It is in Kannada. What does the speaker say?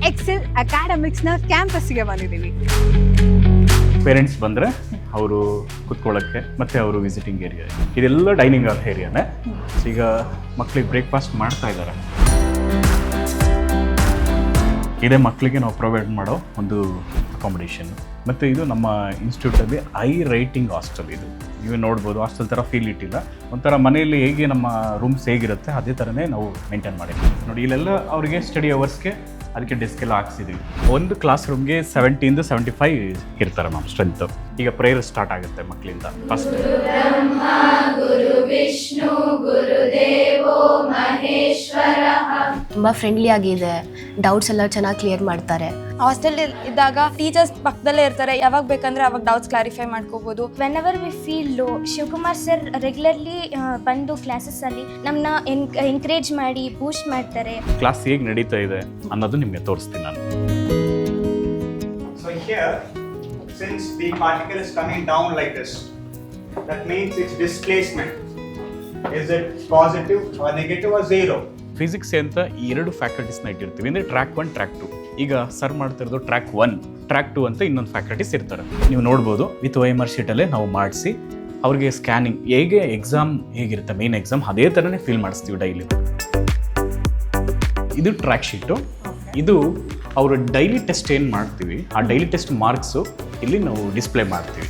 ಎಕ್ಸೆಲ್ ಅಕಾಡೆಮಿಕ್ಸ್ನ ಕ್ಯಾಂಪಸ್ಗೆ ಬಂದಿದ್ದೀವಿ. ಪೇರೆಂಟ್ಸ್ ಬಂದರೆ ಅವರು ಕುತ್ಕೊಳ್ಳೋಕ್ಕೆ ಮತ್ತು ಅವರು ವಿಸಿಟಿಂಗ್ ಏರಿಯಾ ಇದೆಲ್ಲ ಡೈನಿಂಗ್ ಹಾಲ್ ಏರಿಯಾನೇ. ಈಗ ಮಕ್ಕಳಿಗೆ ಬ್ರೇಕ್ಫಾಸ್ಟ್ ಮಾಡ್ತಾ ಇದ್ದಾರೆ. ಇದೇ ಮಕ್ಕಳಿಗೆ ನಾವು ಪ್ರೊವೈಡ್ ಮಾಡೋ ಒಂದು ಅಕಾಮಿಡೇಷನ್. ಮತ್ತು ಇದು ನಮ್ಮ ಇನ್ಸ್ಟಿಟ್ಯೂಟಲ್ಲಿ ಹೈ ರೈಟಿಂಗ್ ಹಾಸ್ಟೆಲ್. ಇದು ನೀವು ನೋಡ್ಬೋದು, ಹಾಸ್ಟೆಲ್ ಥರ ಫೀಲ್ ಇಟ್ಟಿಲ್ಲ. ಒಂಥರ ಮನೆಯಲ್ಲಿ ಹೇಗೆ ನಮ್ಮ ರೂಮ್ಸ್ ಹೇಗಿರುತ್ತೆ ಅದೇ ಥರನೇ ನಾವು ಮೇಂಟೈನ್ ಮಾಡಿದ್ವಿ. ನೋಡಿ ಇಲ್ಲೆಲ್ಲ ಅವರಿಗೆ ಸ್ಟಡಿ ಅವರ್ಸ್ಗೆ ಅದಕ್ಕೆ ಡೆಸ್ಕ್ ಎಲ್ಲ ಹಾಕ್ಸಿದ್ವಿ. ಒಂದು ಕ್ಲಾಸ್ ರೂಮ್ಗೆ 70 to 75 ಇರ್ತಾರೆ ಮ್ಯಾಮ್ ಸ್ಟ್ರೆಂತು. ಈಗ ಪ್ರೇಯರ್ ಸ್ಟಾರ್ಟ್ ಆಗುತ್ತೆ ಮಕ್ಕಳಿಂದ. ಫಸ್ಟ್ ಗುರು ವಿಷ್ಣು ಗುರುದೇವೋ ಮಹೇಶ್ವರ. ತುಂಬ ಫ್ರೆಂಡ್ಲಿ ಆಗಿದೆ, ಡೌಟ್ಸ್ ಎಲ್ಲ ಚೆನ್ನಾಗಿ ಕ್ಲಿಯರ್ ಮಾಡ್ತಾರೆ. ಹಾಸ್ಟೆಲ್ ಇದ್ದಾಗ ಟೀಚರ್ಸ್ ಪಕ್ಕದಲ್ಲೇ ಇರ್ತಾರೆ, ಯಾವಾಗ ಬೇಕಂದ್ರೆ ಅವಾಗ ಡೌಟ್ಸ್ ಕ್ಲಾರಿಫೈ ಮಾಡ್ಕೋಬಹುದು. Whenever we feel low, Shivakumar sir regularly ಬಂದು ಕ್ಲಾಸಸ್ಸಲ್ಲಿ ನಮ್ಮನ್ನ ಎನ್ಕರೇಜ್ ಮಾಡಿ ಬೂಸ್ಟ್ ಮಾಡ್ತಾರೆ. ಕ್ಲಾಸ್ ಹೇಗೆ ನಡೀತಾ ಇದೆ ಅನ್ನೋದು ನಿಮಗೆ ತೋರಿಸ್ತೀನಿ ನಾನು. So here, since the particle is coming down like this, that means its displacement. Is it positive or negative or zero? Physics ಅಂತ 2 ಫ್ಯಾಕಲ್ಟೀಸ್ನ ಇಟ್ಟಿರ್ತೀವಿ, ಅಂದರೆ ಟ್ರ್ಯಾಕ್ 1 ಟ್ರ್ಯಾಕ್ 2. ಈಗ ಸರ್ ಮಾಡ್ತಿರೋದು ಟ್ರ್ಯಾಕ್ 1 ಟ್ರ್ಯಾಕ್ 2 ಅಂತ ಇನ್ನೊಂದು ಫ್ಯಾಕಲ್ಟೀಸ್ ಇರ್ತಾರೆ. ನೀವು ನೋಡ್ಬೋದು ವಿತ್ OMR ಶೀಟಲ್ಲೇ ನಾವು ಮಾಡಿಸಿ ಅವ್ರಿಗೆ ಸ್ಕ್ಯಾನಿಂಗ್ ಹೇಗೆ ಎಕ್ಸಾಮ್ ಹೇಗಿರುತ್ತೆ ಮೇನ್ ಎಕ್ಸಾಮ್ ಅದೇ ಥರನೇ ಫೀಲ್ ಮಾಡಿಸ್ತೀವಿ ಡೈಲಿ. ಇದು ಟ್ರ್ಯಾಕ್ ಶೀಟು. ಇದು ಅವರು ಡೈಲಿ ಟೆಸ್ಟ್ ಏನು ಮಾಡ್ತೀವಿ ಆ ಡೈಲಿ ಟೆಸ್ಟ್ ಮಾರ್ಕ್ಸು ಇಲ್ಲಿ ನಾವು ಡಿಸ್ಪ್ಲೇ ಮಾಡ್ತೀವಿ.